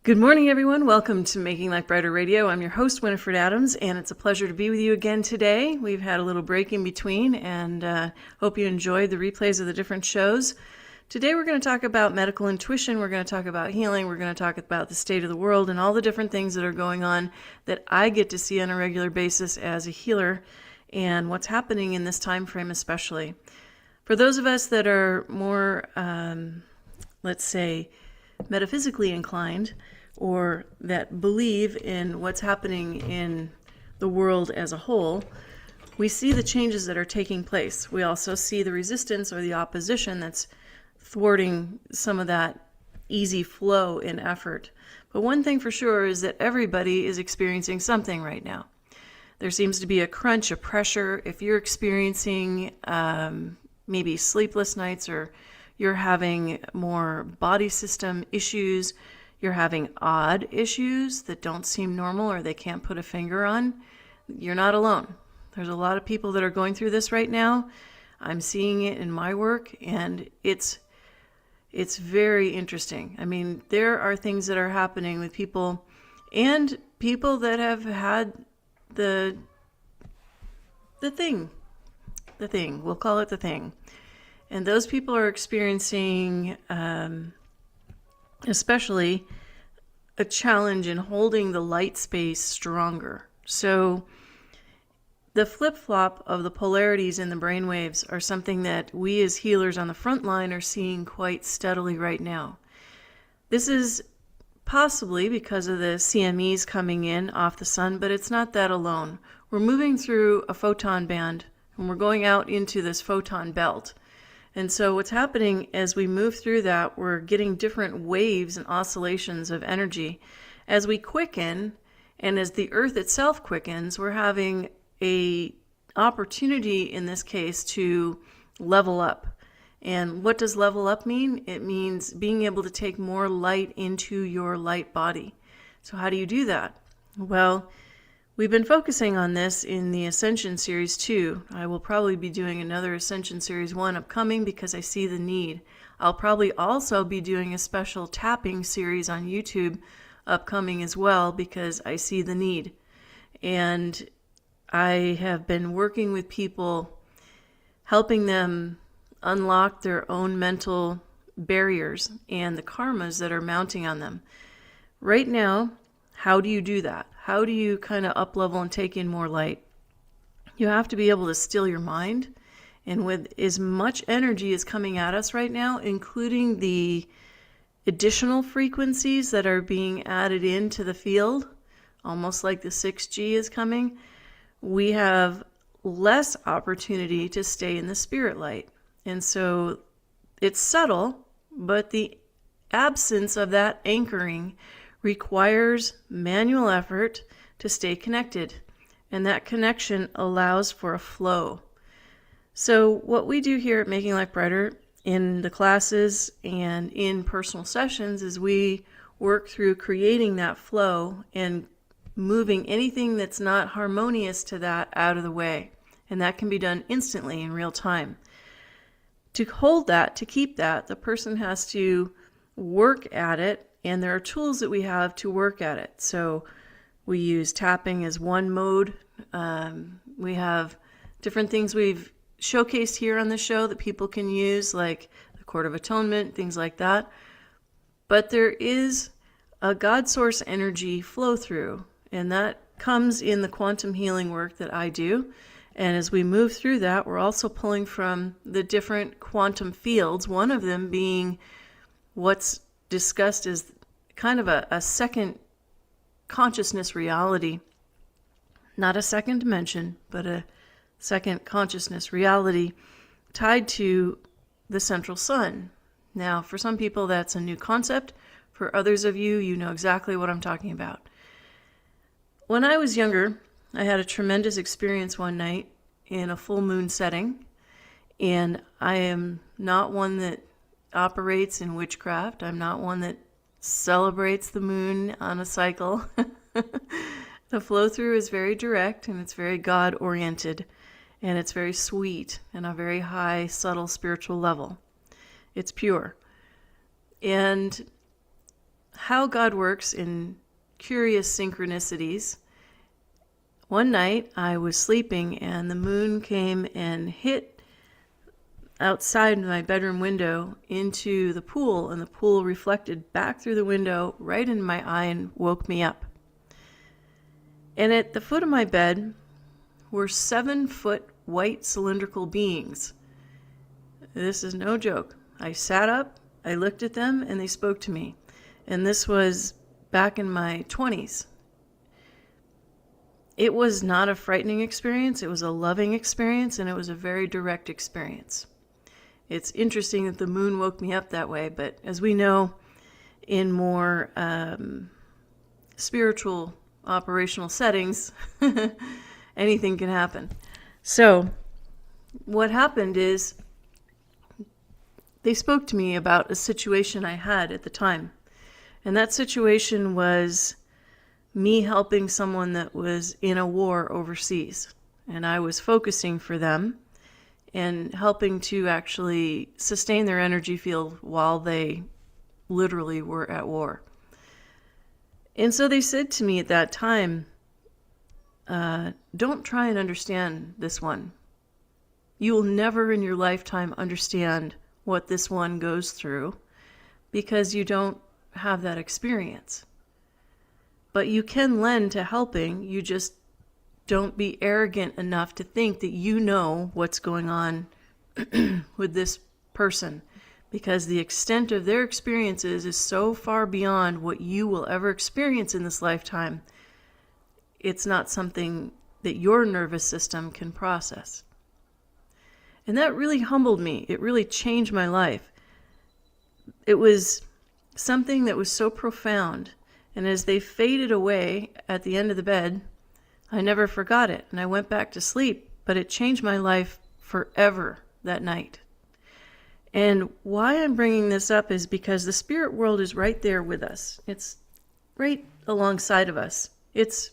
Good morning, everyone. Welcome to Making Life Brighter Radio. I'm your host, Winifred Adams, and it's a pleasure to be with you again today. We've had a little break in between, and hope you enjoyed the replays of the different shows. Today, we're going to talk about medical intuition. We're going to talk about healing. We're going to talk about the state of the world and all the different things that are going on that I get to see on a regular basis as a healer, and what's happening in this time frame especially. For those of us that are more, let's say, metaphysically inclined, or that believe in what's happening in the world as a whole, we see the changes that are taking place. We also see the resistance or the opposition that's thwarting some of that easy flow in effort. But one thing for sure is that everybody is experiencing something right now. There seems to be a crunch, a pressure. If you're experiencing maybe sleepless nights, or you're having more body system issues, you're having odd issues that don't seem normal or they can't put a finger on, you're not alone. There's a lot of people that are going through this right now. I'm seeing it in my work, and it's very interesting. I mean, there are things that are happening with people, and people that have had the thing. We'll call it the thing. And those people are experiencing, especially, a challenge in holding the light space stronger. So the flip-flop of the polarities in the brainwaves are something that we as healers on the front line are seeing quite steadily right now. This is possibly because of the CMEs coming in off the sun, but it's not that alone. We're moving through a photon band, and we're going out into this photon belt. And so what's happening as we move through that, we're getting different waves and oscillations of energy. As we quicken, and as the earth itself quickens, we're having a opportunity in this case to level up. And what does level up mean? It means being able to take more light into your light body. So how do you do that? Well, we've been focusing on this in the Ascension Series 2. I will probably be doing another Ascension Series 1 upcoming because I see the need. I'll probably also be doing a special tapping series on YouTube upcoming as well because I see the need. And I have been working with people, helping them unlock their own mental barriers and the karmas that are mounting on them. Right now, how do you do that? How do you kind of up-level and take in more light? You have to be able to still your mind. And with as much energy as coming at us right now, including the additional frequencies that are being added into the field, almost like the 6G is coming, we have less opportunity to stay in the spirit light. And so it's subtle, but the absence of that anchoring requires manual effort to stay connected, and that connection allows for a flow. So what we do here at Making Life Brighter in the classes and in personal sessions is we work through creating that flow and moving anything that's not harmonious to that out of the way, and that can be done instantly in real time. To hold that, to keep that, the person has to work at it. And there are tools that we have to work at it. So we use tapping as one mode. We have different things we've showcased here on the show that people can use, like the Court of Atonement, things like that. But there is a God source energy flow through, and that comes in the quantum healing work that I do. And as we move through that, we're also pulling from the different quantum fields, one of them being what's discussed as kind of a second consciousness reality. Not a second dimension, but a second consciousness reality tied to the central sun. Now, for some people, that's a new concept. For others of you, you know exactly what I'm talking about. When I was younger, I had a tremendous experience one night in a full moon setting, and I am not one that operates in witchcraft. I'm not one that celebrates the moon on a cycle. The flow through is very direct, and it's very God oriented, and it's very sweet and a very high, subtle spiritual level. It's pure. And how God works in curious synchronicities. One night I was sleeping and the moon came and hit outside my bedroom window into the pool, and the pool reflected back through the window right in my eye and woke me up. And at the foot of my bed were 7-foot white cylindrical beings. This is no joke. I sat up, I looked at them, and they spoke to me. And this was back in my 20s. It was not a frightening experience. It was a loving experience, and it was a very direct experience. It's interesting that the moon woke me up that way, but as we know, in more spiritual, operational settings, anything can happen. So what happened is they spoke to me about a situation I had at the time. And that situation was me helping someone that was in a war overseas. And I was focusing for them and helping to actually sustain their energy field while they literally were at war. And so they said to me at that time, don't try and understand this one. You will never in your lifetime understand what this one goes through because you don't have that experience. But you can lend to helping. You just don't be arrogant enough to think that you know what's going on with this person, because the extent of their experiences is so far beyond what you will ever experience in this lifetime. It's not something that your nervous system can process. And that really humbled me. It really changed my life. It was something that was so profound. And as they faded away at the end of the bed, I never forgot it. And I went back to sleep, but it changed my life forever that night. And why I'm bringing this up is because the spirit world is right there with us. It's right alongside of us. It's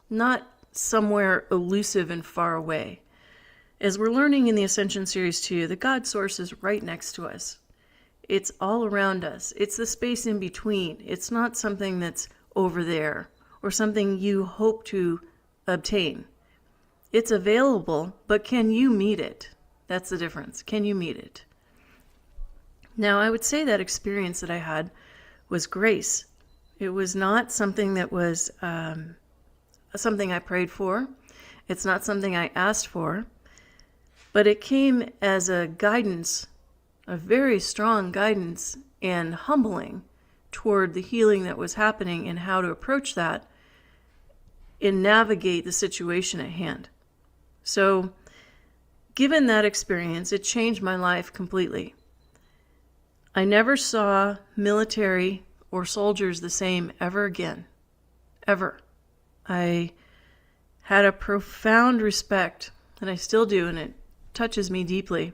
not somewhere elusive and far away. As we're learning in the Ascension Series 2, the God Source is right next to us. It's all around us. It's the space in between. It's not something that's over there or something you hope to obtain. It's available, but can you meet it? That's the difference. Can you meet it? Now, I would say that experience that I had was grace. It was not something that was something I prayed for. It's not something I asked for. But it came as a guidance, a very strong guidance and humbling toward the healing that was happening and how to approach that and navigate the situation at hand. So, given that experience, it changed my life completely. I never saw military or soldiers the same ever again. Ever. I had a profound respect, and I still do, and it touches me deeply,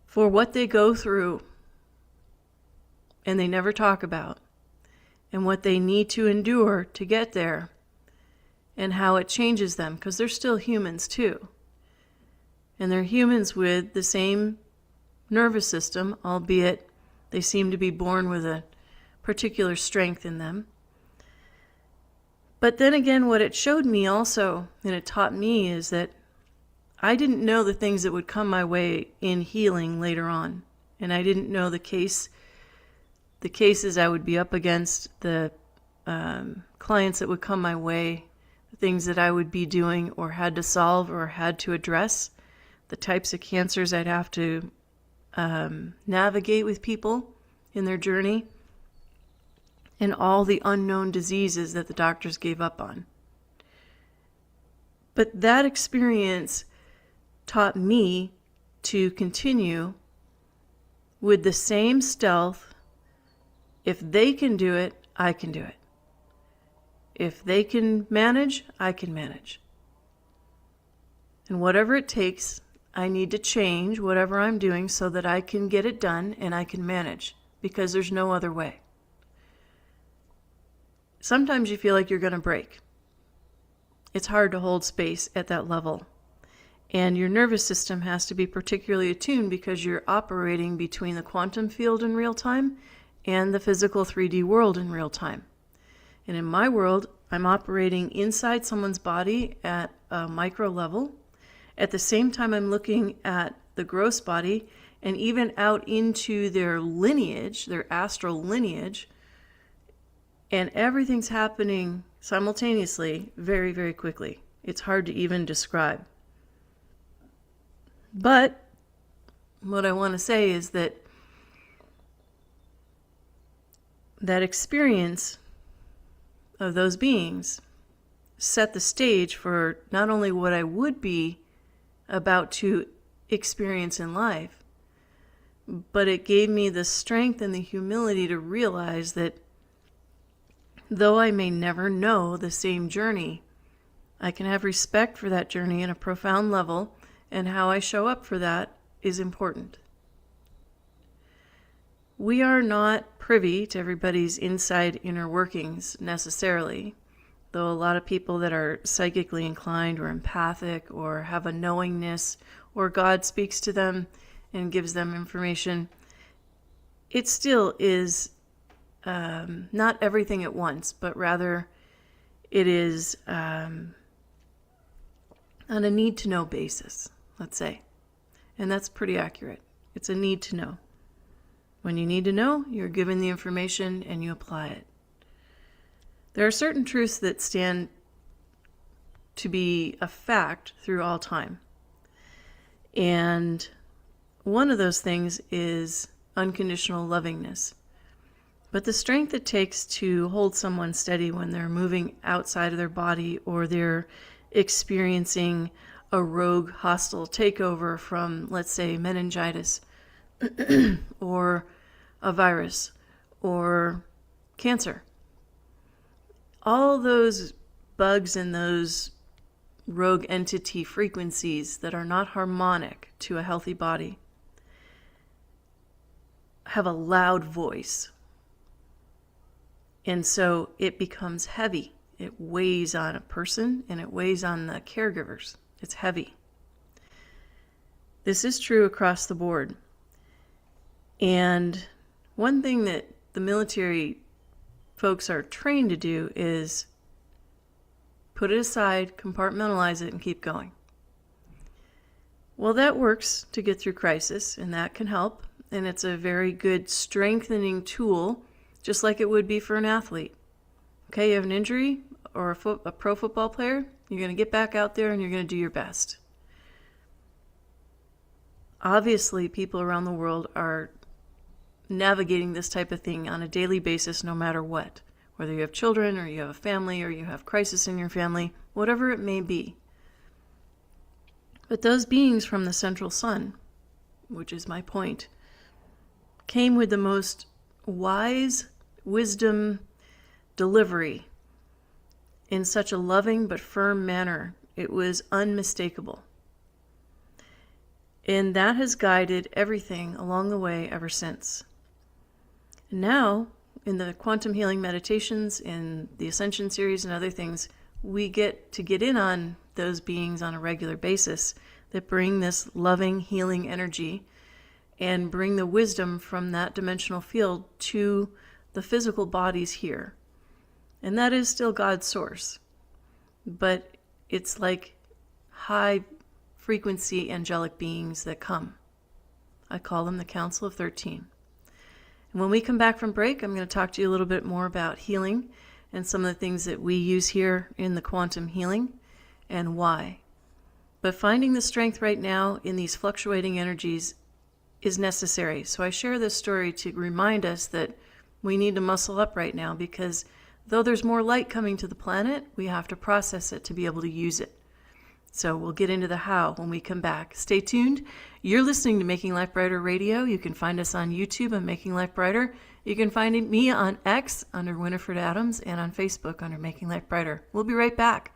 for what they go through and they never talk about, and what they need to endure to get there, and how it changes them, because they're still humans too. And they're humans with the same nervous system, albeit they seem to be born with a particular strength in them. But then again, what it showed me also, and it taught me, is that I didn't know the things that would come my way in healing later on. And I didn't know the cases I would be up against, the clients that would come my way, the things that I would be doing or had to solve or had to address, the types of cancers I'd have to navigate with people in their journey, and all the unknown diseases that the doctors gave up on. But that experience taught me to continue with the same stealth. If they can do it, I can do it. If they can manage, I can manage. And whatever it takes, I need to change whatever I'm doing so that I can get it done and I can manage, because there's no other way. Sometimes you feel like you're going to break. It's hard to hold space at that level. And your nervous system has to be particularly attuned because you're operating between the quantum field in real time and the physical 3D world in real time. And in my world, I'm operating inside someone's body at a micro level. At the same time, I'm looking at the gross body and even out into their lineage, their astral lineage. And everything's happening simultaneously very, very quickly. It's hard to even describe. But what I want to say is that experience of those beings set the stage for not only what I would be about to experience in life, but it gave me the strength and the humility to realize that though I may never know the same journey, I can have respect for that journey in a profound level, and how I show up for that is important. We are not privy to everybody's inside inner workings necessarily, though a lot of people that are psychically inclined or empathic or have a knowingness, or God speaks to them and gives them information, it still is not everything at once, but rather it is on a need-to-know basis, let's say. And that's pretty accurate. It's a need to know. When you need to know, you're given the information and you apply it. There are certain truths that stand to be a fact through all time. And one of those things is unconditional lovingness. But the strength it takes to hold someone steady when they're moving outside of their body, or they're experiencing a rogue hostile takeover from, let's say, meningitis or a virus or cancer. All those bugs and those rogue entity frequencies that are not harmonic to a healthy body have a loud voice. And so it becomes heavy. It weighs on a person and it weighs on the caregivers. It's heavy. This is true across the board. And one thing that the military folks are trained to do is put it aside, compartmentalize it, and keep going. Well, that works to get through crisis, and that can help. And it's a very good strengthening tool, just like it would be for an athlete. Okay, you have an injury or a pro football player, you're going to get back out there and you're going to do your best. Obviously, people around the world are navigating this type of thing on a daily basis, no matter what. Whether you have children or you have a family or you have crisis in your family, whatever it may be. But those beings from the central sun, which is my point, came with the most wise wisdom delivery in such a loving but firm manner. It was unmistakable. And that has guided everything along the way ever since. And now, in the quantum healing meditations, in the Ascension series and other things, we get to get in on those beings on a regular basis that bring this loving, healing energy and bring the wisdom from that dimensional field to the physical bodies here. And that is still God's source. But it's like high frequency angelic beings that come. I call them the Council of 13. And when we come back from break, I'm going to talk to you a little bit more about healing and some of the things that we use here in the quantum healing and why. But finding the strength right now in these fluctuating energies is necessary. So I share this story to remind us that we need to muscle up right now, because though there's more light coming to the planet, we have to process it to be able to use it. So we'll get into the how when we come back. Stay tuned. You're listening to Making Life Brighter Radio. You can find us on YouTube on Making Life Brighter. You can find me on X under Winifred Adams and on Facebook under Making Life Brighter. We'll be right back.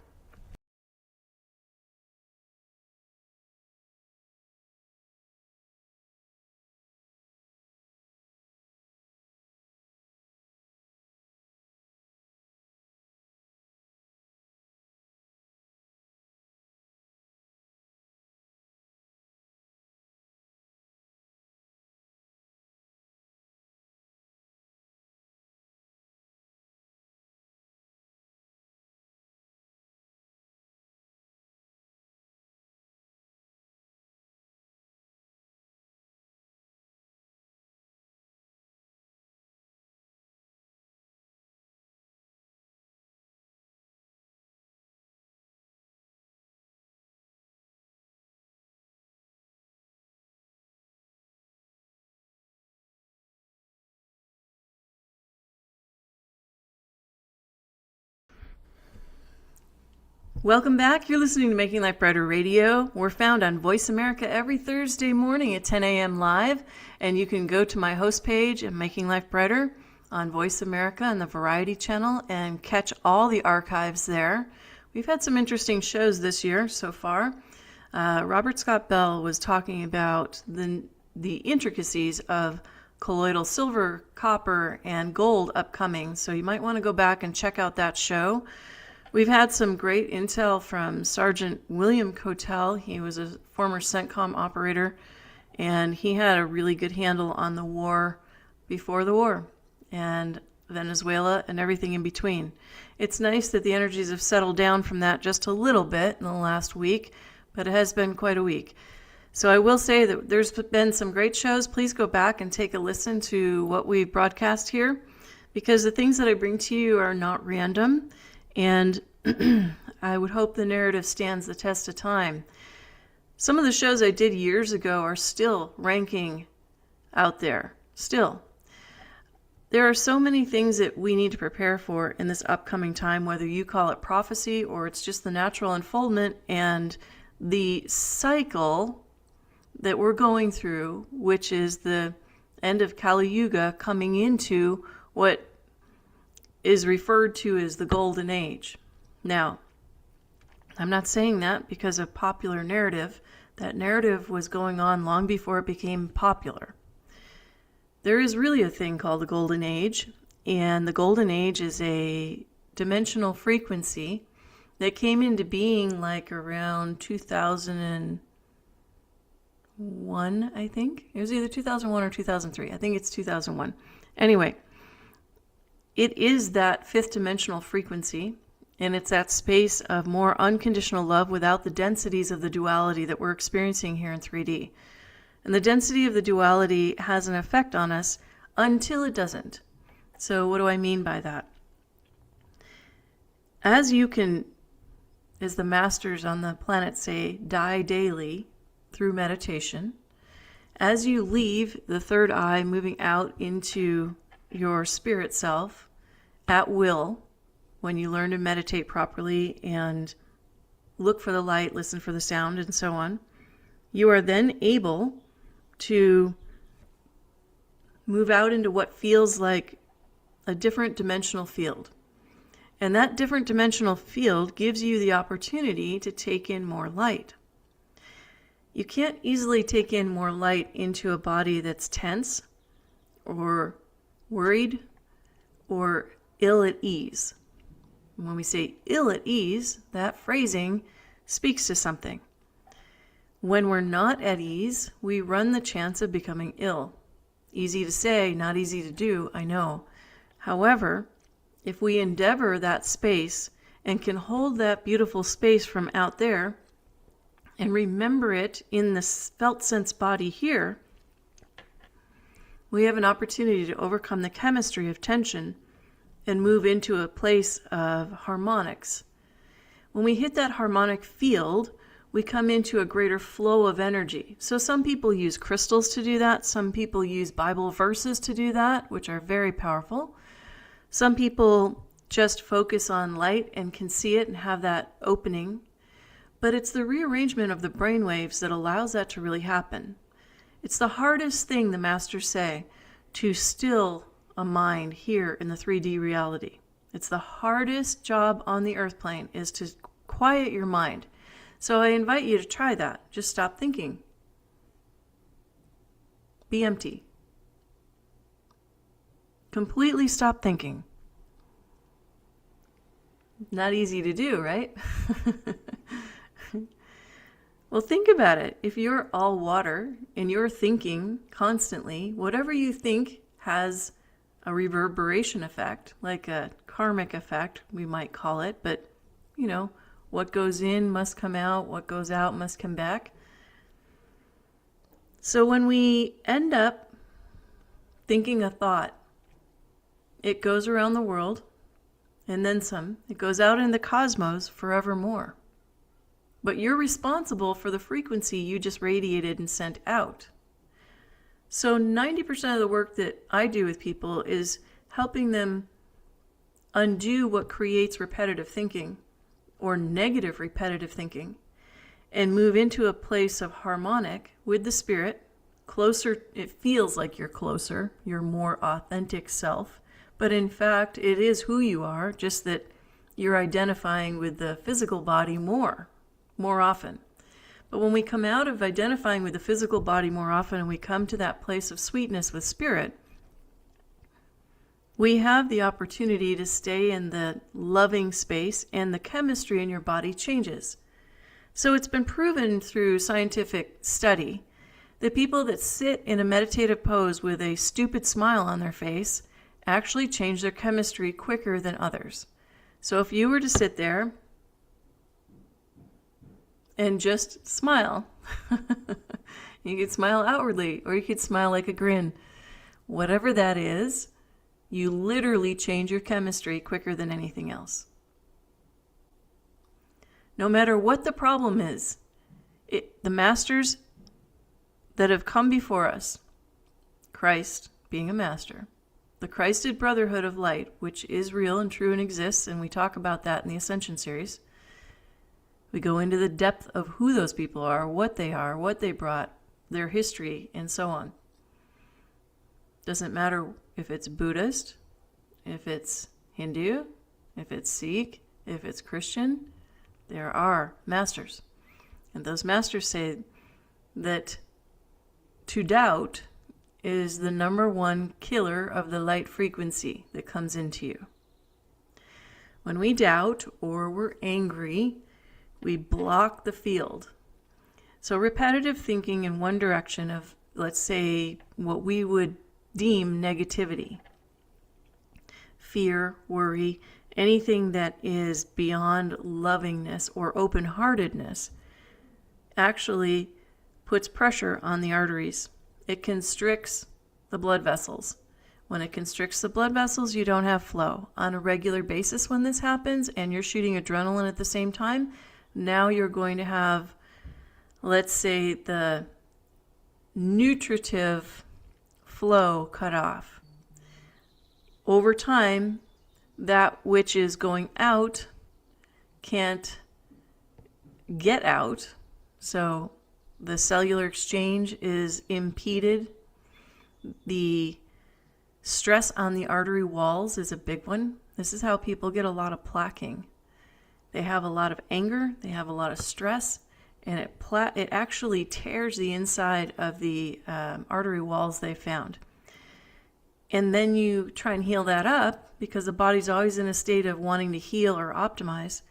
Welcome back. You're listening to Making Life Brighter Radio. We're found on Voice America every Thursday morning at 10 a.m. live, and you can go to my host page at Making Life Brighter on Voice America and the Variety Channel and catch all the archives there. We've had some interesting shows this year so far. Robert Scott Bell was talking about the intricacies of colloidal silver, copper, and gold upcoming, so you might want to go back and check out that show. We've had some great intel from Sergeant William Cotel. He was a former CENTCOM operator, and he had a really good handle on the war before the war and Venezuela and everything in between. It's nice that the energies have settled down from that just a little bit in the last week, but it has been quite a week. So I will say that there's been some great shows. Please go back and take a listen to what we broadcast here, because the things that I bring to you are not random, and I would hope the narrative stands the test of time. Some of the shows I did years ago are still ranking out there. Still. There are so many things that we need to prepare for in this upcoming time, whether you call it prophecy or it's just the natural unfoldment and the cycle that we're going through, which is the end of Kali Yuga coming into what is referred to as the Golden Age. Now, I'm not saying that because of popular narrative. That narrative was going on long before it became popular. There is really a thing called the Golden Age, and the Golden Age is a dimensional frequency that came into being like around 2001, I think. It was either 2001 or 2003. I think it's 2001. Anyway, it is that fifth dimensional frequency, and it's that space of more unconditional love without the densities of the duality that we're experiencing here in 3D. And the density of the duality has an effect on us until it doesn't. So what do I mean by that? As you can, as the masters on the planet say, die daily through meditation, as you leave the third eye moving out into your spirit self at will, when you learn to meditate properly and look for the light, listen for the sound, and so on, you are then able to move out into what feels like a different dimensional field. And that different dimensional field gives you the opportunity to take in more light. You can't easily take in more light into a body that's tense or worried or ill at ease. And when we say ill at ease, that phrasing speaks to something. When we're not at ease, we run the chance of becoming ill. Easy to say, not easy to do, I know. However, if we endeavor that space and can hold that beautiful space from out there and remember it in the felt sense body here, we have an opportunity to overcome the chemistry of tension and move into a place of harmonics. When we hit that harmonic field, we come into a greater flow of energy. So some people use crystals to do that. Some people use Bible verses to do that, which are very powerful. Some people just focus on light and can see it and have that opening. But it's the rearrangement of the brain waves that allows that to really happen. It's the hardest thing, the masters say, to still a mind here in the 3D reality. It's the hardest job on the earth plane, is to quiet your mind. So I invite you to try that. Just stop thinking. Be empty. Completely stop thinking. Not easy to do, right? Well, think about it. If you're all water and you're thinking constantly, whatever you think has a reverberation effect, like a karmic effect, we might call it, but you know, what goes in must come out, what goes out must come back. So when we end up thinking a thought, it goes around the world, and then some. It goes out in the cosmos forevermore. But you're responsible for the frequency you just radiated and sent out. So 90% of the work that I do with people is helping them undo what creates repetitive thinking or negative repetitive thinking and move into a place of harmonic with the spirit, closer. It feels like you're closer, your more authentic self, but in fact it is who you are, just that you're identifying with the physical body more often. But when we come out of identifying with the physical body more often and we come to that place of sweetness with spirit, we have the opportunity to stay in the loving space, and the chemistry in your body changes. So it's been proven through scientific study that people that sit in a meditative pose with a stupid smile on their face actually change their chemistry quicker than others. So if you were to sit there and just smile, you could smile outwardly, or you could smile like a grin. Whatever that is, you literally change your chemistry quicker than anything else. No matter what the problem is, the masters that have come before us, Christ being a master, the Christed Brotherhood of Light, which is real and true and exists, and we talk about that in the Ascension series. We go into the depth of who those people are, what they brought, their history, and so on. Doesn't matter if it's Buddhist, if it's Hindu, if it's Sikh, if it's Christian, there are masters. And those masters say that to doubt is the number one killer of the light frequency that comes into you. When we doubt or we're angry, we block the field. So repetitive thinking in one direction of, let's say, what we would deem negativity, fear, worry, anything that is beyond lovingness or open-heartedness, actually puts pressure on the arteries. It constricts the blood vessels. When it constricts the blood vessels, you don't have flow. On a regular basis when this happens and you're shooting adrenaline at the same time, now you're going to have, let's say, the nutritive flow cut off. Over time, that which is going out can't get out. So the cellular exchange is impeded. The stress on the artery walls is a big one. This is how people get a lot of plaquing. They have a lot of anger, they have a lot of stress, and it actually tears the inside of the artery walls they found. And then you try and heal that up because the body's always in a state of wanting to heal or optimize,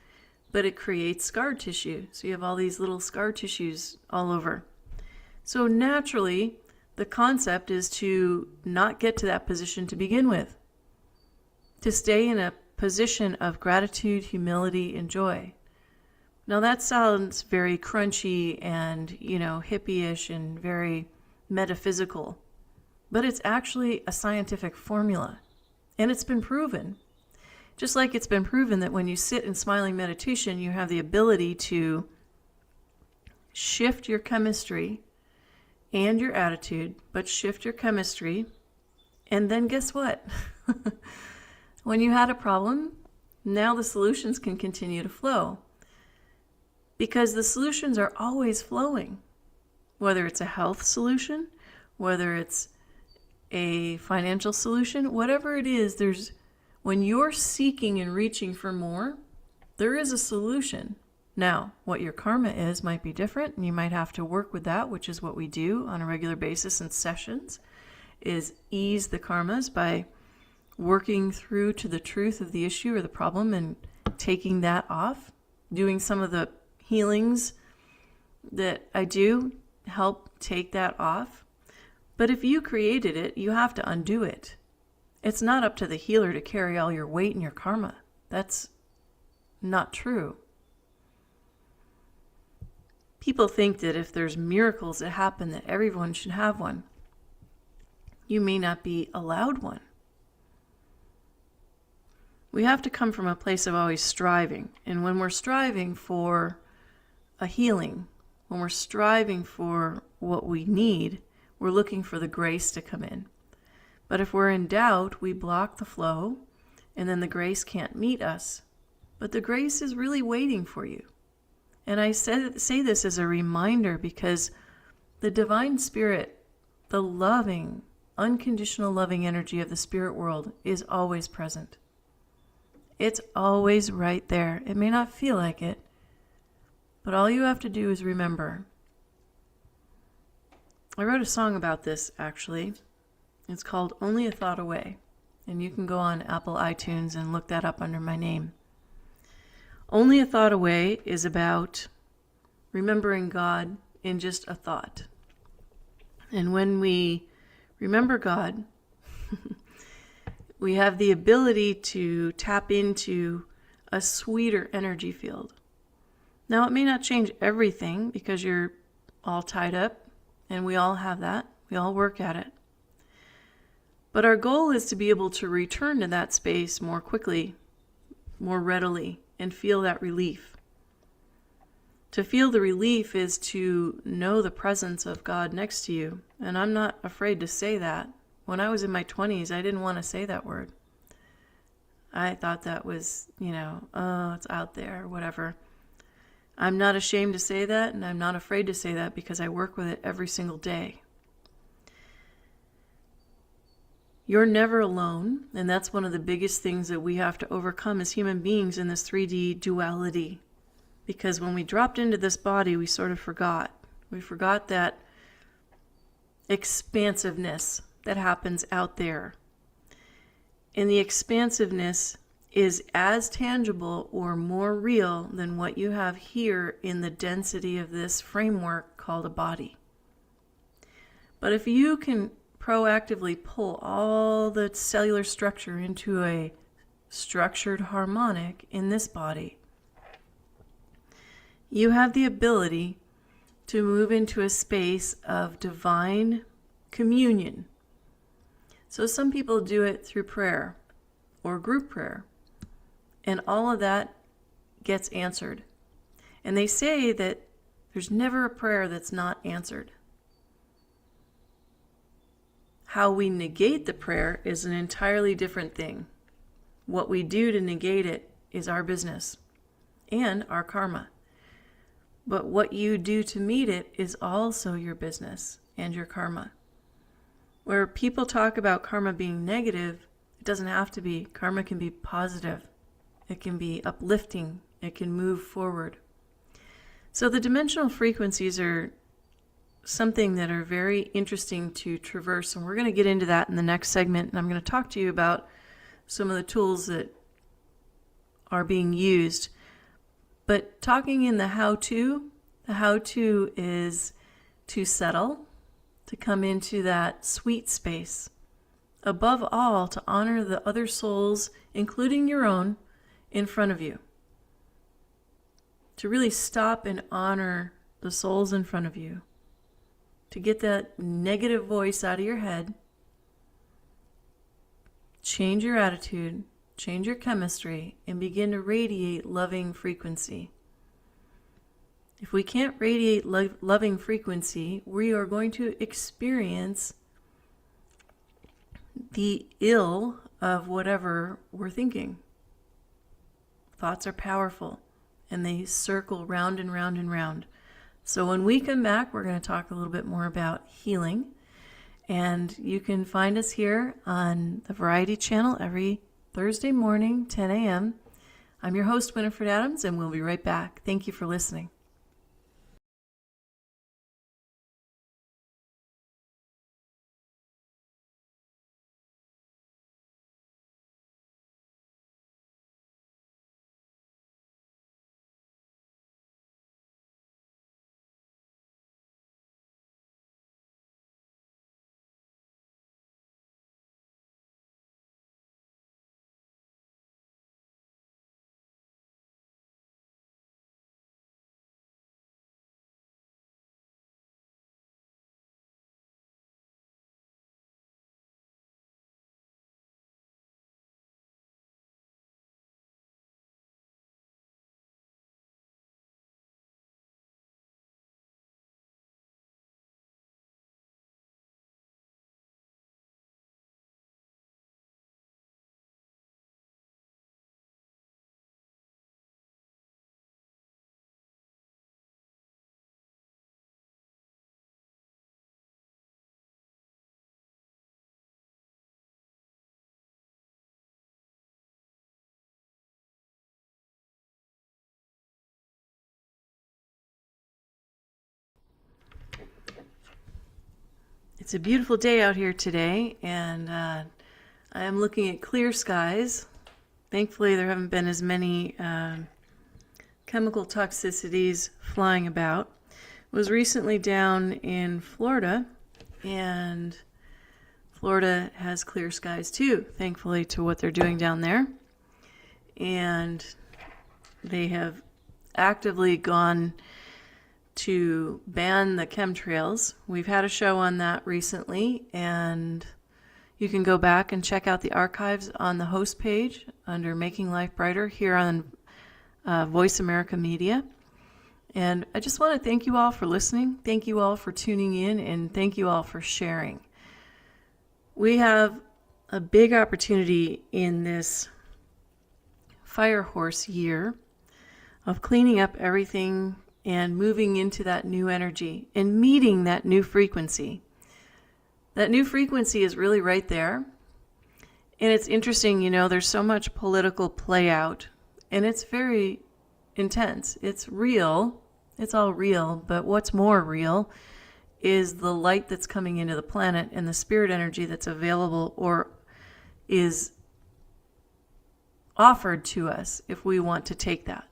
but it creates scar tissue. So you have all these little scar tissues all over. So naturally, the concept is to not get to that position to begin with, to stay in a position of gratitude, humility, and joy. Now that sounds very crunchy and, hippie-ish and very metaphysical, but it's actually a scientific formula, and it's been proven. Just like it's been proven that when you sit in smiling meditation, you have the ability to shift your chemistry and your attitude, but shift your chemistry, and then guess what? When you had a problem, now the solutions can continue to flow. Because the solutions are always flowing. Whether it's a health solution, whether it's a financial solution, whatever it is, when you're seeking and reaching for more, there is a solution. Now, what your karma is might be different, and you might have to work with that, which is what we do on a regular basis in sessions, is ease the karmas by working through to the truth of the issue or the problem and taking that off. Doing some of the healings that I do help take that off. But if you created it, you have to undo it. It's not up to the healer to carry all your weight and your karma. That's not true. People think that if there's miracles that happen, that everyone should have one. You may not be allowed one. We have to come from a place of always striving. And when we're striving for a healing, when we're striving for what we need, we're looking for the grace to come in. But if we're in doubt, we block the flow, and then the grace can't meet us. but the grace is really waiting for you. And I say this as a reminder because the divine spirit, the loving, unconditional loving energy of the spirit world is always present. It's always right there. It may not feel like it, but all you have to do is remember. I wrote a song about this, actually. It's called Only a Thought Away, and you can go on Apple iTunes and look that up under my name. Only a Thought Away is about remembering God in just a thought. And when we remember God, we have the ability to tap into a sweeter energy field. Now, it may not change everything because you're all tied up, and we all have that. We all work at it. But our goal is to be able to return to that space more quickly, more readily, and feel that relief. To feel the relief is to know the presence of God next to you. And I'm not afraid to say that. When I was in my 20s, I didn't want to say that word. I thought that was, oh, it's out there, or whatever. I'm not ashamed to say that, and I'm not afraid to say that because I work with it every single day. You're never alone, and that's one of the biggest things that we have to overcome as human beings in this 3D duality. Because when we dropped into this body, we sort of forgot. We forgot that expansiveness that happens out there. And the expansiveness is as tangible or more real than what you have here in the density of this framework called a body. But if you can proactively pull all the cellular structure into a structured harmonic in this body, you have the ability to move into a space of divine communion. So some people do it through prayer or group prayer, and all of that gets answered. And they say that there's never a prayer that's not answered. How we negate the prayer is an entirely different thing. What we do to negate it is our business and our karma. But what you do to meet it is also your business and your karma. Where people talk about karma being negative, it doesn't have to be. Karma can be positive. It can be uplifting. It can move forward. So the dimensional frequencies are something that are very interesting to traverse, and we're going to get into that in the next segment, and I'm going to talk to you about some of the tools that are being used. But talking in the how-to is to settle, to come into that sweet space. Above all, to honor the other souls, including your own, in front of you. To really stop and honor the souls in front of you. To get that negative voice out of your head. Change your attitude, change your chemistry, and begin to radiate loving frequency. If we can't radiate loving frequency, we are going to experience the ill of whatever we're thinking. Thoughts are powerful, and they circle round and round and round. So when we come back, we're going to talk a little bit more about healing. And you can find us here on the Variety Channel every Thursday morning, 10 a.m. I'm your host, Winifred Adams, and we'll be right back. Thank you for listening. It's a beautiful day out here today, and I am looking at clear skies. Thankfully, there haven't been as many chemical toxicities flying about. Was recently down in Florida, and Florida has clear skies too, thankfully to what they're doing down there. And they have actively gone to ban the chemtrails. We've had a show on that recently, and you can go back and check out the archives on the host page under Making Life Brighter here on Voice America Media. And I just want to thank you all for listening. Thank you all for tuning in, and thank you all for sharing. We have a big opportunity in this fire horse year of cleaning up everything and moving into that new energy and meeting that new frequency. That new frequency is really right there. And it's interesting, there's so much political play out, and it's very intense. It's real. It's all real. But what's more real is the light that's coming into the planet and the spirit energy that's available or is offered to us if we want to take that.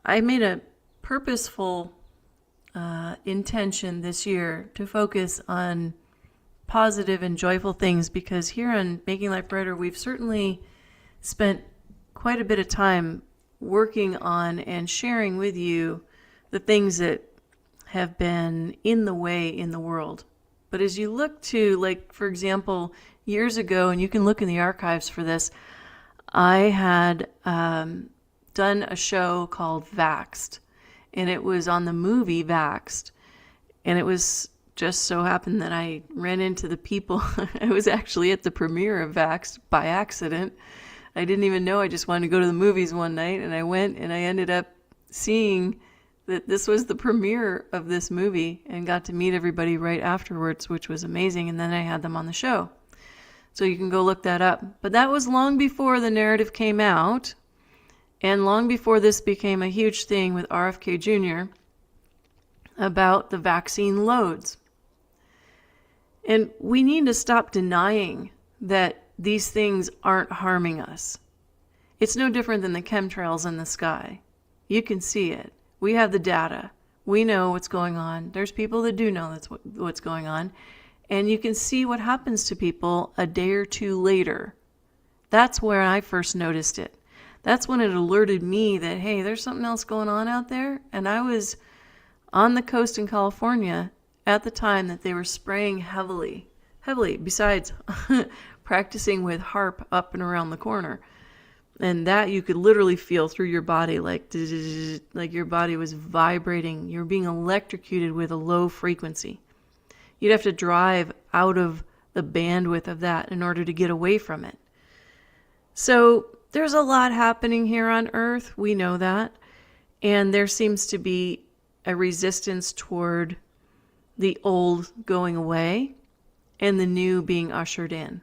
I made a purposeful intention this year to focus on positive and joyful things, because here on Making Life Brighter, we've certainly spent quite a bit of time working on and sharing with you the things that have been in the way in the world. But as you look to, for example, years ago, and you can look in the archives for this, I had done a show called Vaxxed, and it was on the movie Vaxxed, and it was just so happened that I ran into the people. I was actually at the premiere of Vaxxed by accident. I didn't even know. I just wanted to go to the movies one night, and I went, and I ended up seeing that this was the premiere of this movie and got to meet everybody right afterwards, which was amazing. And then I had them on the show. So you can go look that up. But that was long before the narrative came out, and long before this became a huge thing with RFK Jr. about the vaccine loads. And we need to stop denying that these things aren't harming us. It's no different than the chemtrails in the sky. You can see it. We have the data. We know what's going on. There's people that do know that's what's going on. And you can see what happens to people a day or two later. That's where I first noticed it. That's when it alerted me that, hey, there's something else going on out there. And I was on the coast in California at the time that they were spraying heavily, besides practicing with HARP up and around the corner. And that you could literally feel through your body, like your body was vibrating. You're being electrocuted with a low frequency. You'd have to drive out of the bandwidth of that in order to get away from it. So there's a lot happening here on Earth. We know that. And there seems to be a resistance toward the old going away and the new being ushered in.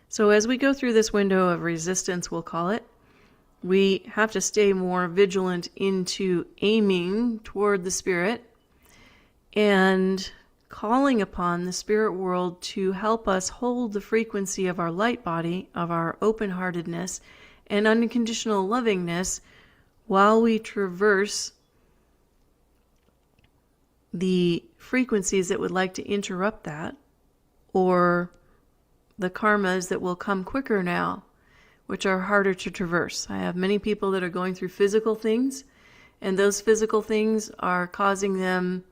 So as we go through this window of resistance, we'll call it, we have to stay more vigilant into aiming toward the spirit and calling upon the spirit world to help us hold the frequency of our light body, of our open-heartedness and unconditional lovingness while we traverse the frequencies that would like to interrupt that, or the karmas that will come quicker now, which are harder to traverse. I have many people that are going through physical things, and those physical things are causing them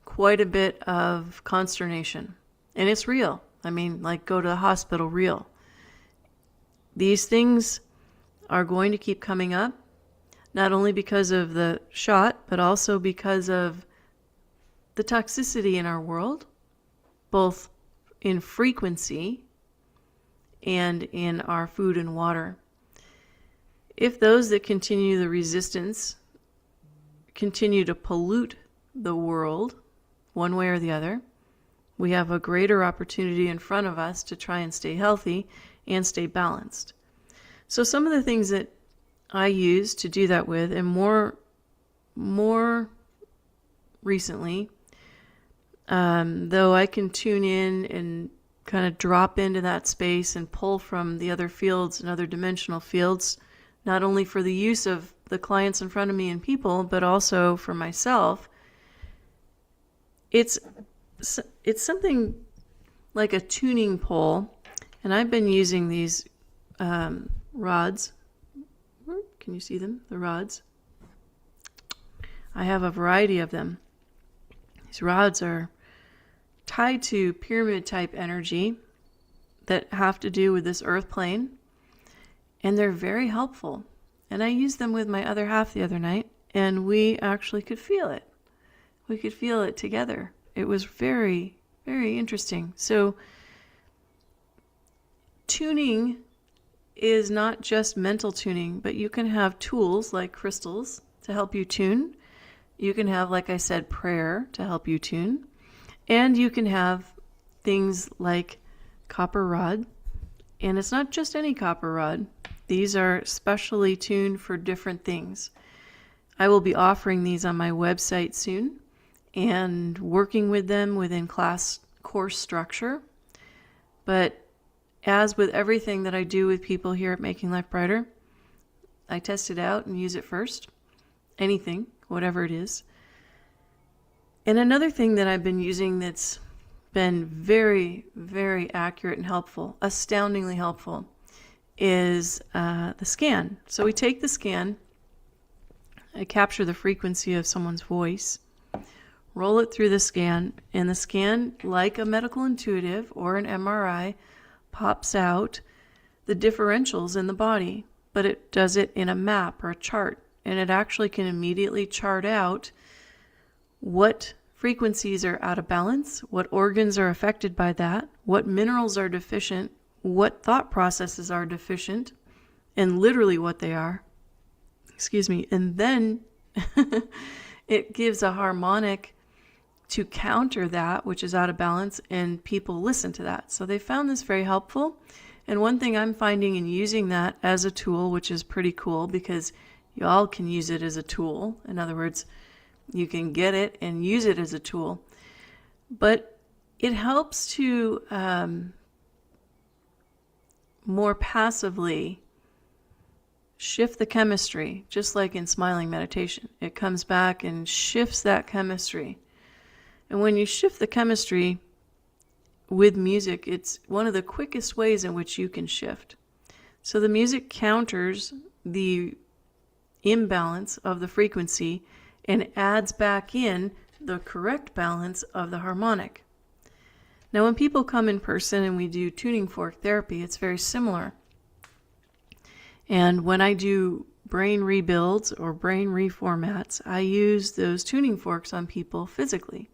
quite a bit of consternation. And it's real. Go to the hospital, real. These things are going to keep coming up, not only because of the shot, but also because of the toxicity in our world, both in frequency and in our food and water. If those that continue the resistance continue to pollute the world one way or the other, we have a greater opportunity in front of us to try and stay healthy and stay balanced. So some of the things that I use to do that with, and more recently, though I can tune in and kind of drop into that space and pull from the other fields and other dimensional fields, not only for the use of the clients in front of me and people, but also for myself. It's something like a tuning pole, and I've been using these rods. Can you see them? The rods. I have a variety of them. These rods are tied to pyramid type energy that have to do with this earth plane, and they're very helpful. And I used them with my other half the other night, and we actually could feel it. We could feel it together. It was very, very interesting. So tuning is not just mental tuning, but you can have tools like crystals to help you tune. You can have, like I said, prayer to help you tune. And you can have things like copper rod. And it's not just any copper rod. These are specially tuned for different things. I will be offering these on my website soon and working with them within class course structure. But as with everything that I do with people here at Making Life Brighter, I test it out and use it first. Anything, whatever it is. And another thing that I've been using that's been very, very accurate and helpful, astoundingly helpful, is the scan. So we take the scan, I capture the frequency of someone's voice, roll it through the scan, and the scan, like a medical intuitive or an MRI, pops out the differentials in the body, but it does it in a map or a chart, and it actually can immediately chart out what frequencies are out of balance, what organs are affected by that, what minerals are deficient, what thought processes are deficient, and literally what they are. And then it gives a harmonic to counter that which is out of balance, and people listen to that. So they found this very helpful. And one thing I'm finding in using that as a tool, which is pretty cool because you all can use it as a tool. In other words, you can get it and use it as a tool. But it helps to more passively shift the chemistry, just like in smiling meditation. It comes back and shifts that chemistry. And when you shift the chemistry with music, it's one of the quickest ways in which you can shift. So the music counters the imbalance of the frequency and adds back in the correct balance of the harmonic. Now, when people come in person and we do tuning fork therapy, it's very similar. And when I do brain rebuilds or brain reformats, I use those tuning forks on people physically.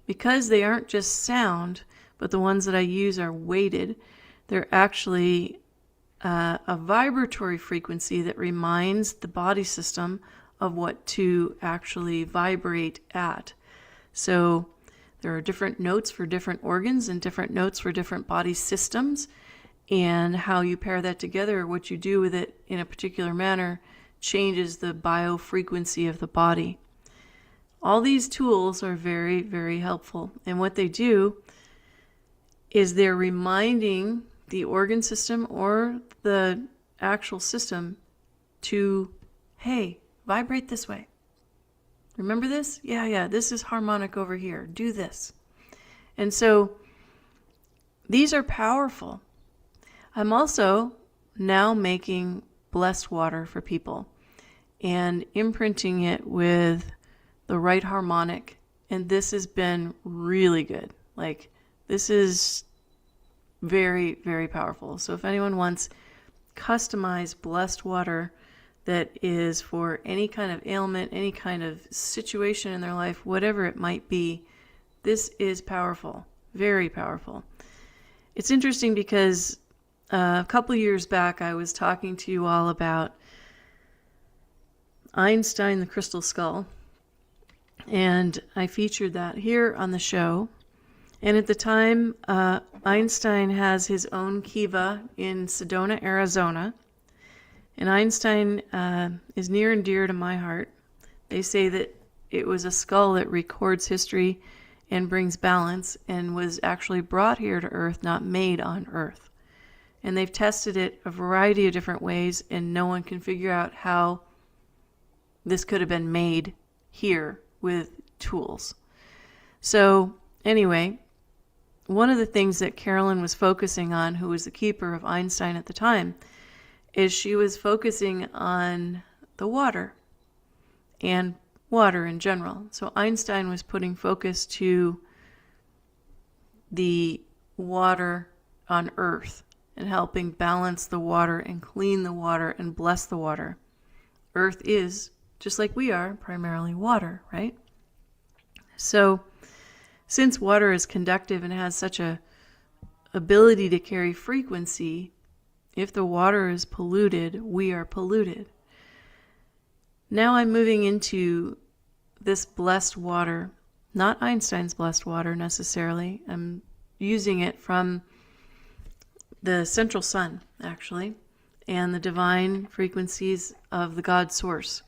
Because they aren't just sound, but the ones that I use are weighted, they're actually a vibratory frequency that reminds the body system of what to actually vibrate at. So there are different notes for different organs and different notes for different body systems, and how you pair that together, or what you do with it in a particular manner, changes the biofrequency of the body. All these tools are very, very helpful. And what they do is they're reminding the organ system or the actual system to, hey, vibrate this way. Remember this? Yeah, this is harmonic over here. Do this. And so these are powerful. I'm also now making blessed water for people and imprinting it with the right harmonic. And this has been really good. Like, this is very, very powerful. So if anyone wants customized blessed water that is for any kind of ailment, any kind of situation in their life, whatever it might be, this is powerful, very powerful. It's interesting because a couple years back, I was talking to you all about Einstein, the crystal skull, and I featured that here on the show. And at the time, Einstein has his own kiva in Sedona, Arizona. And Einstein is near and dear to my heart. They say that it was a skull that records history and brings balance and was actually brought here to Earth, not made on Earth. And they've tested it a variety of different ways, and no one can figure out how this could have been made here with tools. So anyway, one of the things that Carolyn was focusing on, who was the keeper of Einstein at the time, is she was focusing on the water and water in general. So Einstein was putting focus to the water on Earth and helping balance the water and clean the water and bless the water. Earth is, just like we are, primarily water, right? So since water is conductive and has such a ability to carry frequency, if the water is polluted, we are polluted. Now I'm moving into this blessed water, not Einstein's blessed water necessarily. I'm using it from the central sun, actually, and the divine frequencies of the God source.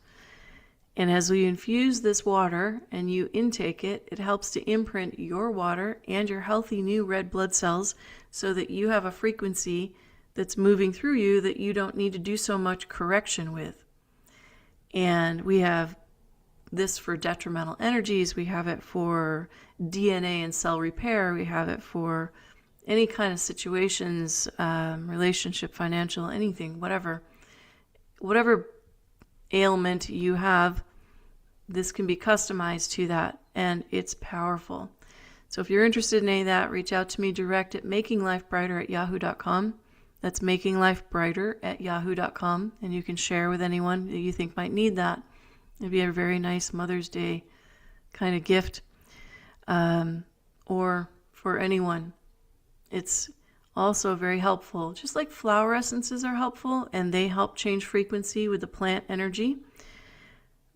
And as we infuse this water and you intake it, it helps to imprint your water and your healthy new red blood cells so that you have a frequency that's moving through you that you don't need to do so much correction with. And we have this for detrimental energies. We have it for DNA and cell repair. We have it for any kind of situations, relationship, financial, anything, whatever ailment you have, this can be customized to that, and it's powerful. So if you're interested in any of that, reach out to me direct at makinglifebrighter@yahoo.com. That's makinglifebrighter@yahoo.com, and you can share with anyone that you think might need that. It'd be a very nice Mother's Day kind of gift, or for anyone. It's also very helpful, just like flower essences are helpful and they help change frequency with the plant energy.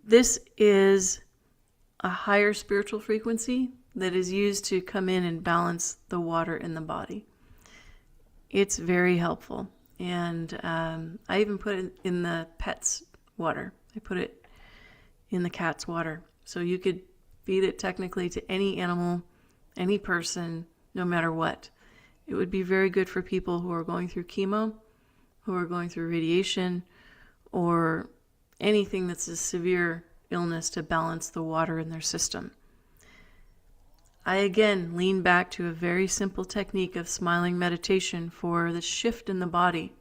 This is a higher spiritual frequency that is used to come in and balance the water in the body. It's very helpful. And I even put it in the pet's water. I put it in the cat's water. So you could feed it technically to any animal, any person, no matter what. It would be very good for people who are going through chemo, who are going through radiation, or anything that's a severe illness to balance the water in their system. I again lean back to a very simple technique of smiling meditation for the shift in the body.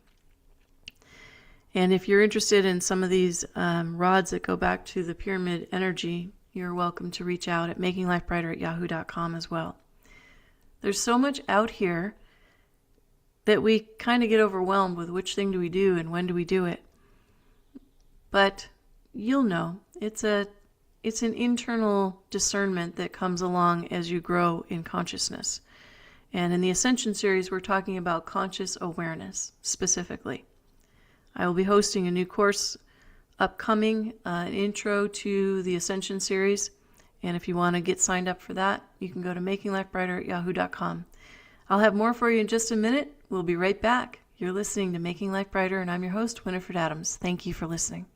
And if you're interested in some of these rods that go back to the pyramid energy, you're welcome to reach out at makinglifebrighter@yahoo.com as well. There's so much out here that we kind of get overwhelmed with which thing do we do and when do we do it. But you'll know. It's an internal discernment that comes along as you grow in consciousness. And in the Ascension series, we're talking about conscious awareness specifically. I will be hosting a new course upcoming, an intro to the Ascension series. And if you want to get signed up for that, you can go to makinglifebrighter@yahoo.com. I'll have more for you in just a minute. We'll be right back. You're listening to Making Life Brighter, and I'm your host, Winifred Adams. Thank you for listening.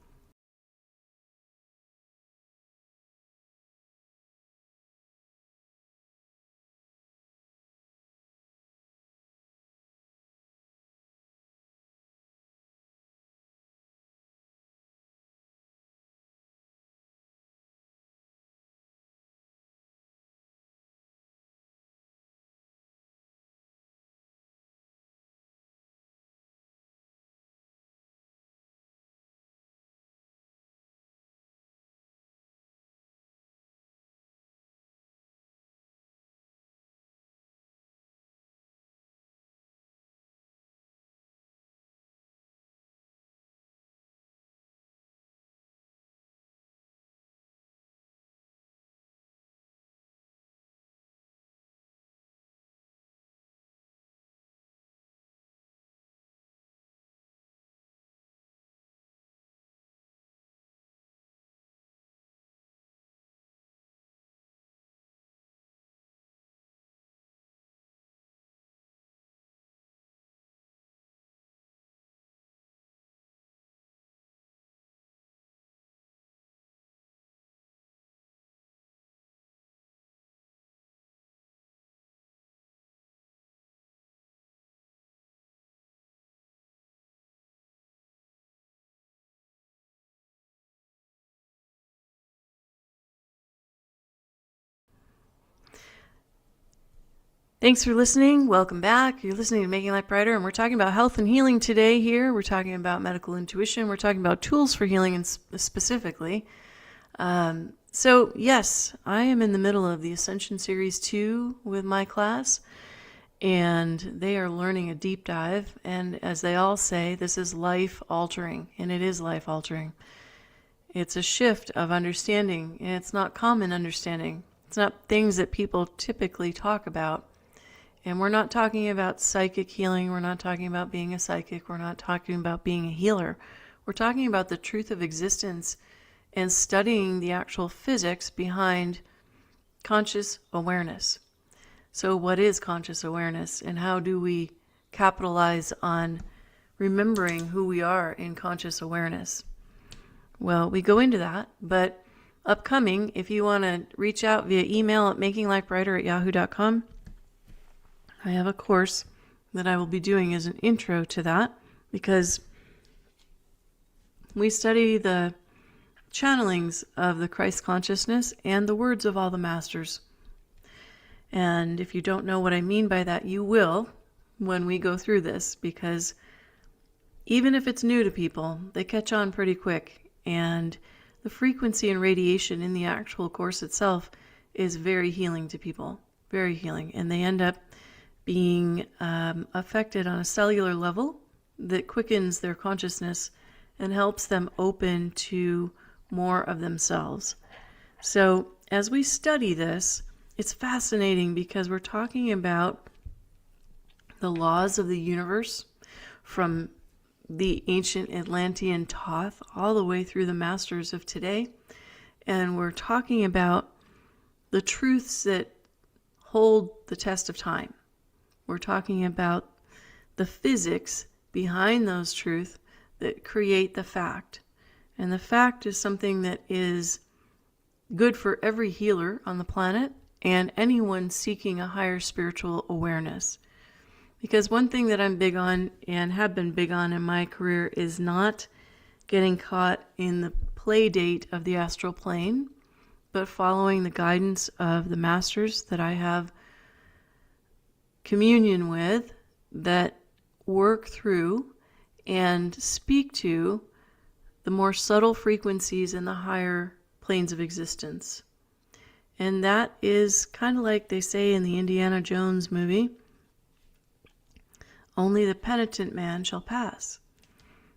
Thanks for listening. Welcome back. You're listening to Making Life Brighter, and we're talking about health and healing today here. We're talking about medical intuition. We're talking about tools for healing specifically. So, yes, I am in the middle of the Ascension Series 2 with my class, and they are learning a deep dive. And as they all say, this is life-altering, and it is life-altering. It's a shift of understanding, and it's not common understanding. It's not things that people typically talk about. And we're not talking about psychic healing. We're not talking about being a psychic. We're not talking about being a healer. We're talking about the truth of existence and studying the actual physics behind conscious awareness. So what is conscious awareness, and how do we capitalize on remembering who we are in conscious awareness? Well, we go into that, but upcoming, if you want to reach out via email at makinglifebrighter@yahoo.com, I have a course that I will be doing as an intro to that, because we study the channelings of the Christ consciousness and the words of all the masters. And if you don't know what I mean by that, you will when we go through this, because even if it's new to people, they catch on pretty quick. And the frequency and radiation in the actual course itself is very healing to people, very healing. And they end up being affected on a cellular level that quickens their consciousness and helps them open to more of themselves. So as we study this, it's fascinating because we're talking about the laws of the universe from the ancient Atlantean Thoth all the way through the masters of today. And we're talking about the truths that hold the test of time. We're talking about the physics behind those truths that create the fact. And the fact is something that is good for every healer on the planet and anyone seeking a higher spiritual awareness. Because one thing that I'm big on and have been big on in my career is not getting caught in the play date of the astral plane, but following the guidance of the masters that I have communion with, that work through and speak to the more subtle frequencies in the higher planes of existence. And that is kind of like they say in the Indiana Jones movie, only the penitent man shall pass.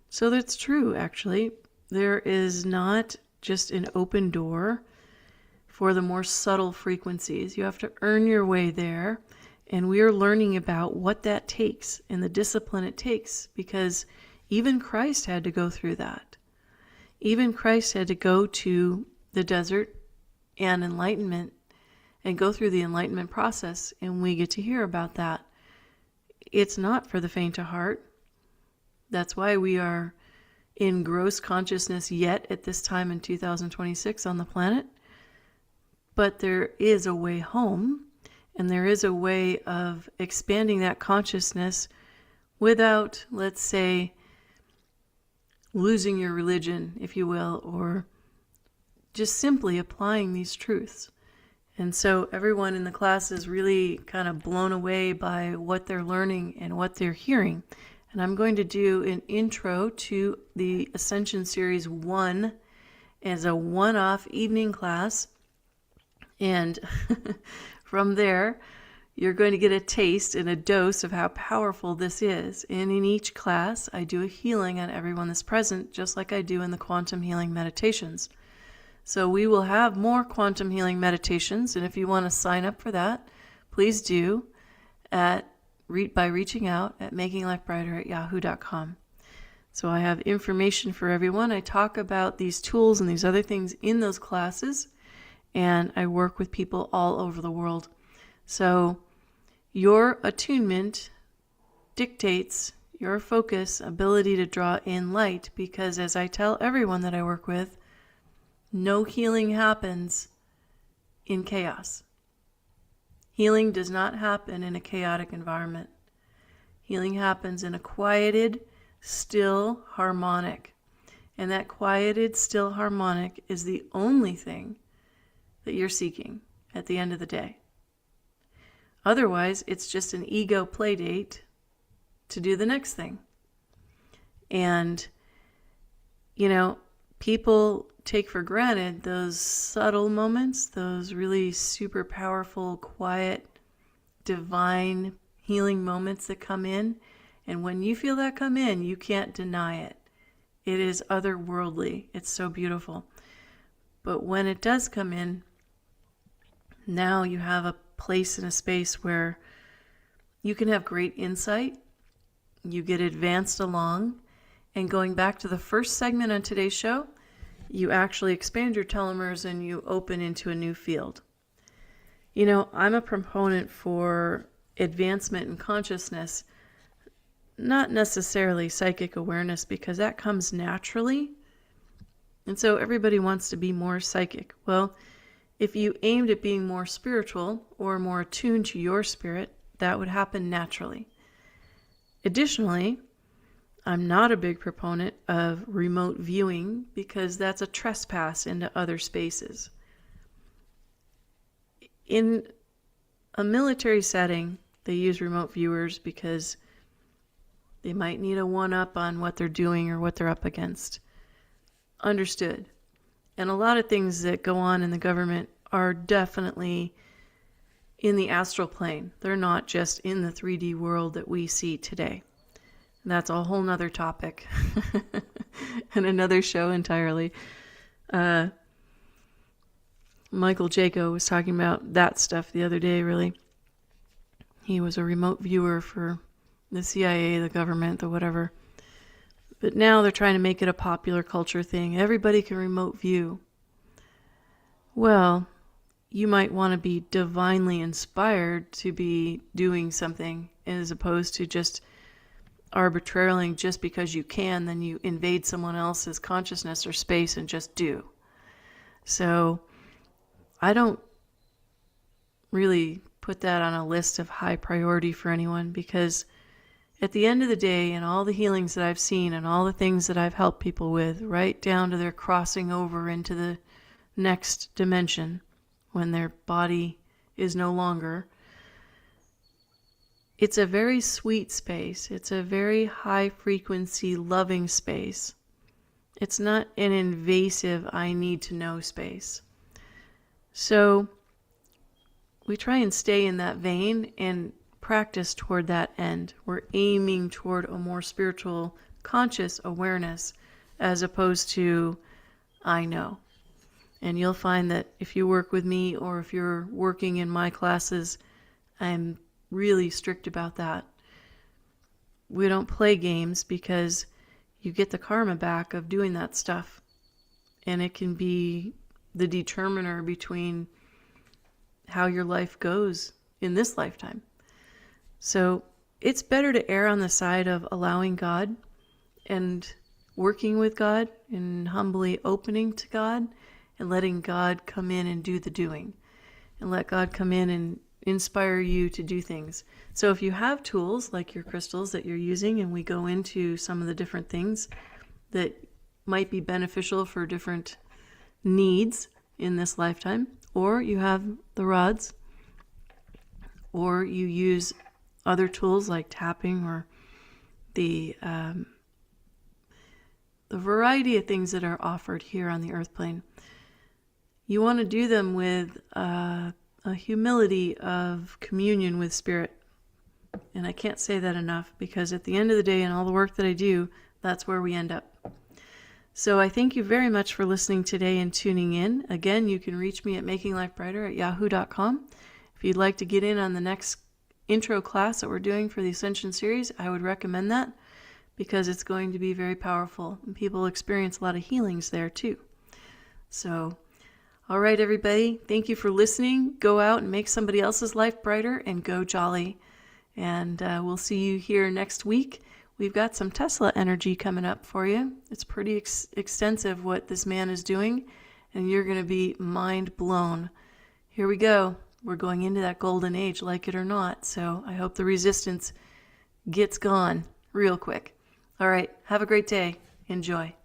So that's true, actually. There is not just an open door for the more subtle frequencies. You have to earn your way there. And we are learning about what that takes and the discipline it takes, because even Christ had to go through that. Even Christ had to go to the desert and enlightenment and go through the enlightenment process, and we get to hear about that. It's not for the faint of heart. That's why we are in gross consciousness yet at this time in 2026 on the planet. But there is a way home. And there is a way of expanding that consciousness without, let's say, losing your religion, if you will, or just simply applying these truths. And so everyone in the class is really kind of blown away by what they're learning and what they're hearing. And I'm going to do an intro to the Ascension Series 1 as a one-off evening class. And from there, you're going to get a taste and a dose of how powerful this is. And in each class, I do a healing on everyone that's present, just like I do in the quantum healing meditations. So we will have more quantum healing meditations, and if you want to sign up for that, please do by reaching out at makinglifebrighter@yahoo.com. So I have information for everyone. I talk about these tools and these other things in those classes, and I work with people all over the world. So your attunement dictates your focus, ability to draw in light, because as I tell everyone that I work with, no healing happens in chaos. Healing does not happen in a chaotic environment. Healing happens in a quieted, still harmonic. And that quieted, still harmonic is the only thing that you're seeking at the end of the day. Otherwise, it's just an ego play date to do the next thing. And, people take for granted those subtle moments, those really super powerful, quiet, divine healing moments that come in. And when you feel that come in, you can't deny it. It is otherworldly. It's so beautiful. But when it does come in, now you have a place and a space where you can have great insight. You get advanced along. And going back to the first segment on today's show, you actually expand your telomeres and you open into a new field. I'm a proponent for advancement in consciousness, not necessarily psychic awareness, because that comes naturally. And so everybody wants to be more psychic. Well, if you aimed at being more spiritual or more attuned to your spirit, that would happen naturally. Additionally, I'm not a big proponent of remote viewing because that's a trespass into other spaces. In a military setting, they use remote viewers because they might need a one-up on what they're doing or what they're up against. Understood. And a lot of things that go on in the government are definitely in the astral plane. They're not just in the 3D world that we see today. That's a whole nother topic and another show entirely. Michael Jaco was talking about that stuff the other day, really. He was a remote viewer for the CIA, the government, the whatever. But now they're trying to make it a popular culture thing. Everybody can remote view. Well, you might want to be divinely inspired to be doing something as opposed to just arbitrarily, just because you can, then you invade someone else's consciousness or space and just do. So I don't really put that on a list of high priority for anyone, because at the end of the day, and all the healings that I've seen and all the things that I've helped people with, right down to their crossing over into the next dimension when their body is no longer, it's a very sweet space. It's a very high frequency, loving space. It's not an invasive, I need to know space. So we try and stay in that vein and practice toward that end. We're aiming toward a more spiritual, conscious awareness as opposed to, I know. And you'll find that if you work with me or if you're working in my classes, I'm really strict about that. We don't play games because you get the karma back of doing that stuff. And it can be the determiner between how your life goes in this lifetime. So it's better to err on the side of allowing God and working with God and humbly opening to God and letting God come in and do the doing. And let God come in and inspire you to do things. So if you have tools like your crystals that you're using, and we go into some of the different things that might be beneficial for different needs in this lifetime, or you have the rods, or you use other tools like tapping or the variety of things that are offered here on the earth plane, you want to do them with a humility of communion with spirit. And I can't say that enough, because at the end of the day, in all the work that I do, that's where we end up. So I thank you very much for listening today and tuning in. Again, you can reach me at makinglifebrighter@yahoo.com. If you'd like to get in on the next intro class that we're doing for the Ascension series, I would recommend that, because it's going to be very powerful and people experience a lot of healings there too. So all right, everybody, thank you for listening. Go out and make somebody else's life brighter and go jolly. And we'll see you here next week. We've got some Tesla energy coming up for you. It's pretty extensive what this man is doing, and you're going to be mind blown. Here we go. We're going into that golden age, like it or not. So I hope the resistance gets gone real quick. All right, have a great day. Enjoy.